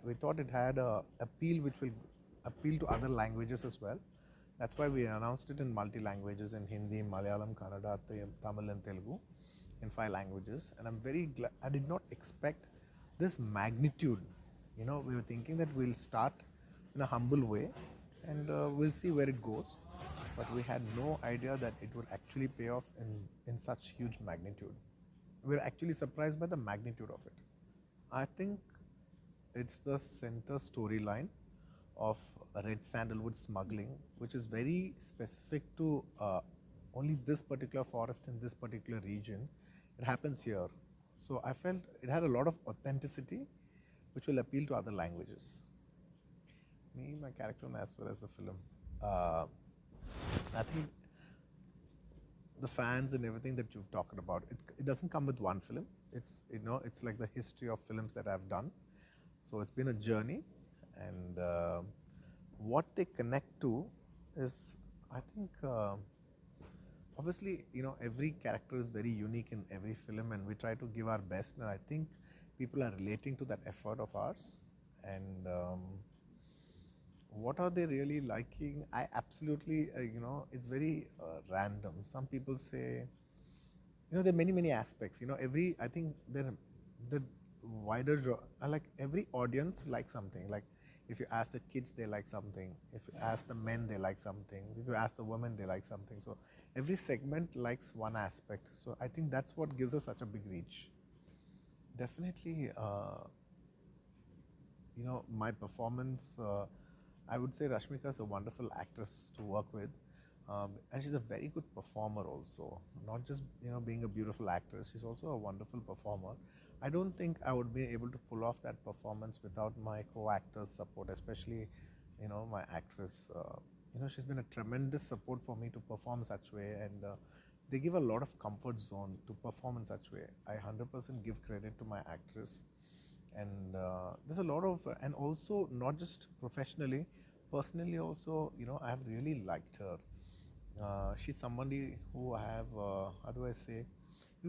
we thought it had a appeal which will appeal to other languages as well. That's why we announced it in multi languages in Hindi, Malayalam, Kannada, Tamil, and Telugu, in 5 languages. And I'm very glad. I did not expect this magnitude. We were thinking that we'll start in a humble way, and we'll see where it goes. But we had no idea that it would actually pay off in such huge magnitude. We're actually surprised by the magnitude of it. I think it's the center storyline of red sandalwood smuggling, which is very specific to only this particular forest in this particular region. It happens here. So I felt it had a lot of authenticity, which will appeal to other languages. Me, my character, as well as the film. Uh, I think the fans and everything that you've talked about, it doesn't come with one film. It's like the history of films that I've done. So it's been a journey, and what they connect to is, I think, obviously, every character is very unique in every film, and we try to give our best. And I think people are relating to that effort of ours. And what are they really liking? I absolutely, it's very random. Some people say, there are many many aspects. I think the wider like every audience likes something. Like if you ask the kids, they like something. If you ask the men, they like something. If you ask the women, they like something. So every segment likes one aspect. So I think that's what gives us such a big reach. Definitely, my performance, I would say Rashmika is a wonderful actress to work with. And she's a very good performer also. Not just, being a beautiful actress, she's also a wonderful performer. I don't think I would be able to pull off that performance without my co-actors' support, especially, my actress. She's been a tremendous support for me to perform such way, and they give a lot of comfort zone to perform in such way. I 100% give credit to my actress. And there's a lot of, and also not just professionally, personally also, I have really liked her. She's somebody who I have, how do I say,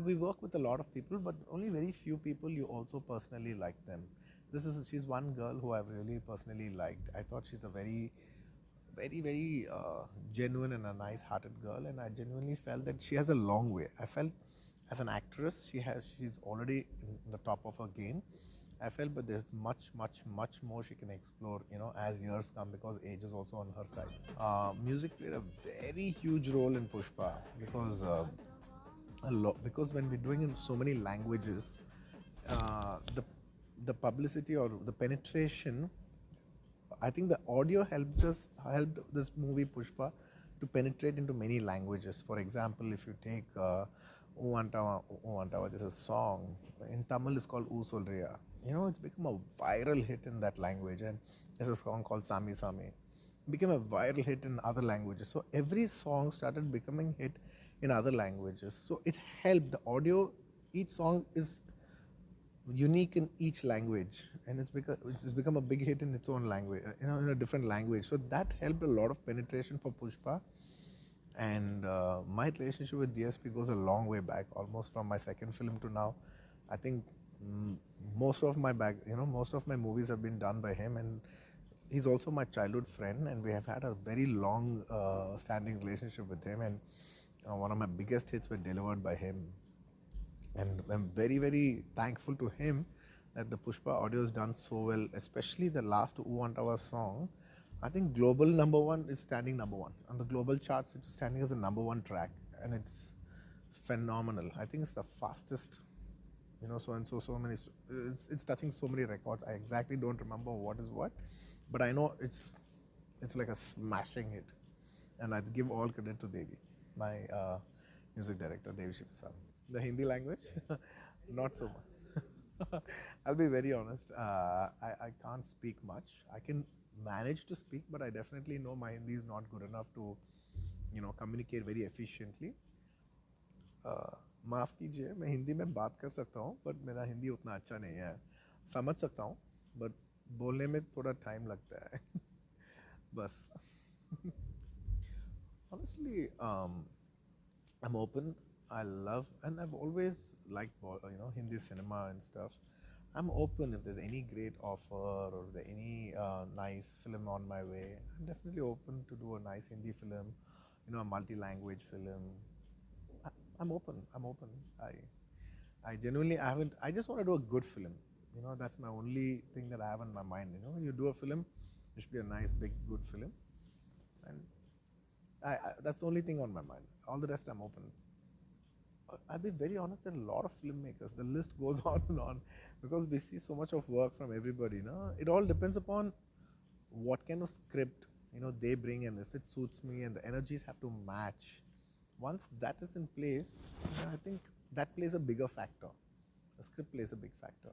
we work with a lot of people, but only very few people you also personally like them. She's one girl who I've really personally liked. I thought she's a very, very, very genuine and a nice-hearted girl, and I genuinely felt that she has a long way. I felt as an actress, she's already in the top of her game. I felt, but there's much, much, much more she can explore, as years come, because age is also on her side. Music played a very huge role in Pushpa, because because when we're doing in so many languages, the publicity or the penetration, I think the audio helped this movie Pushpa to penetrate into many languages. For example, if you take Uvantawa, Uvantawa, there's a song in Tamil. It's called U Solriya. It's become a viral hit in that language, and there's a song called Sami Sami. It became a viral hit in other languages. So every song started becoming hit in other languages. So it helped the audio. Each song is unique in each language, and it's become a big hit in its own language, in a different language. So that helped a lot of penetration for Pushpa. And my relationship with DSP goes a long way back, almost from my second film to now. I think most of my movies have been done by him, and he's also my childhood friend, and we have had a very long standing relationship with him. And one of my biggest hits were delivered by him, and I'm very very thankful to him that the Pushpa audio is done so well, especially the last Uvantawa song. I think global number one is standing number one on the global charts. It's standing as the number one track, and it's phenomenal. I think it's the fastest, so and so many. It's touching so many records. I exactly don't remember what is what, but I know it's like a smashing hit, and I give all credit to Devi, my music director, Devi Shivasam. The Hindi language, not so much. I'll be very honest. I can't speak much. I can manage to speak, but I definitely know my Hindi is not good enough to, communicate very efficiently. माफ़ कीजिए, मैं हिंदी में बात कर सकता हूँ, but मेरा हिंदी उतना अच्छा नहीं है. समझ सकता हूँ, बट बोलने में थोड़ा टाइम लगता है. बस. Honestly, I'm open. I love, and I've always liked, Hindi cinema and stuff. I'm open if there's any great offer or there any nice film on my way. I'm definitely open to do a nice Hindi film, a multi-language film. I, I'm open. I'm open. I genuinely I haven't. I just want to do a good film. That's my only thing that I have in my mind. You do a film, it should be a nice, big, good film, and that's the only thing on my mind. All the rest, I'm open. I'll be very honest. There are a lot of filmmakers. The list goes on and on because we see so much of work from everybody. It all depends upon what kind of script they bring, and if it suits me, and the energies have to match. Once that is in place, I think that plays a bigger factor. The script plays a big factor.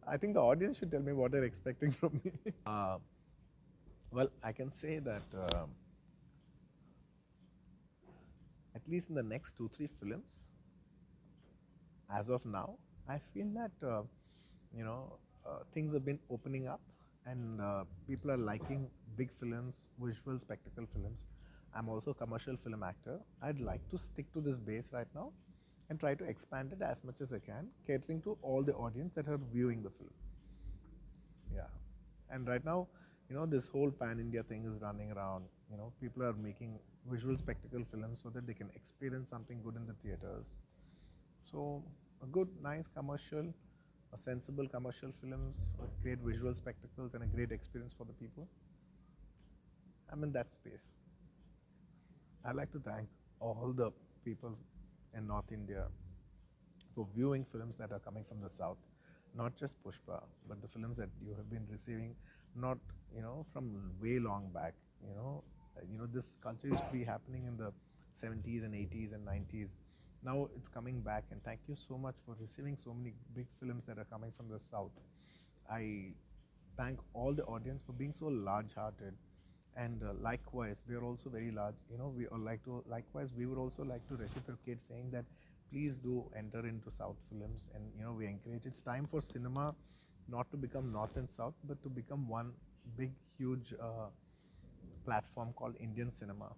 I think the audience should tell me what they're expecting from me. Well, I can say that at least in the next 2 3 films, as of now, I feel that things have been opening up, and people are liking big films, visual spectacle films. I'm also a commercial film actor. I'd like to stick to this base right now and try to expand it as much as I can, catering to all the audience that are viewing the film. Yeah. And right now, this whole pan India thing is running around. People are making visual spectacle films so that they can experience something good in the theaters. So, a good, nice commercial, a sensible commercial films with great visual spectacles and a great experience for the people. I'm in that space. I'd like to thank all the people in North India for viewing films that are coming from the south, not just Pushpa, but the films that you have been receiving, not from way long back. This culture used to be happening in the 70s and 80s and 90s. Now it's coming back, and thank you so much for receiving so many big films that are coming from the south. I thank all the audience for being so large-hearted, and likewise, we are also very large. We are like to likewise. We would also like to reciprocate, saying that please do enter into South films, and we encourage. It's time for cinema not to become North and South, but to become one big, huge platform called Indian cinema.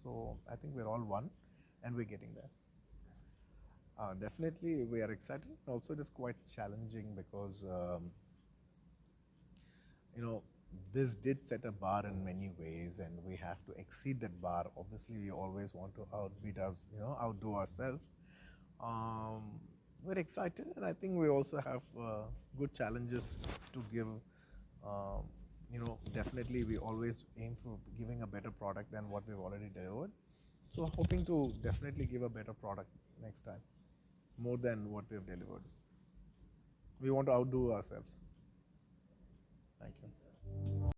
So I think we're all one, and we're getting there. Definitely, we are excited. Also, it is quite challenging because you know, this did set a bar in many ways, and we have to exceed that bar. Obviously, we always want to outbeat us, outdo ourselves. Um, we're excited, and I think we also have good challenges to give. Um, Definitely, we always aim for giving a better product than what we've already delivered. So, hoping to definitely give a better product next time, more than what we have delivered. We want to outdo ourselves.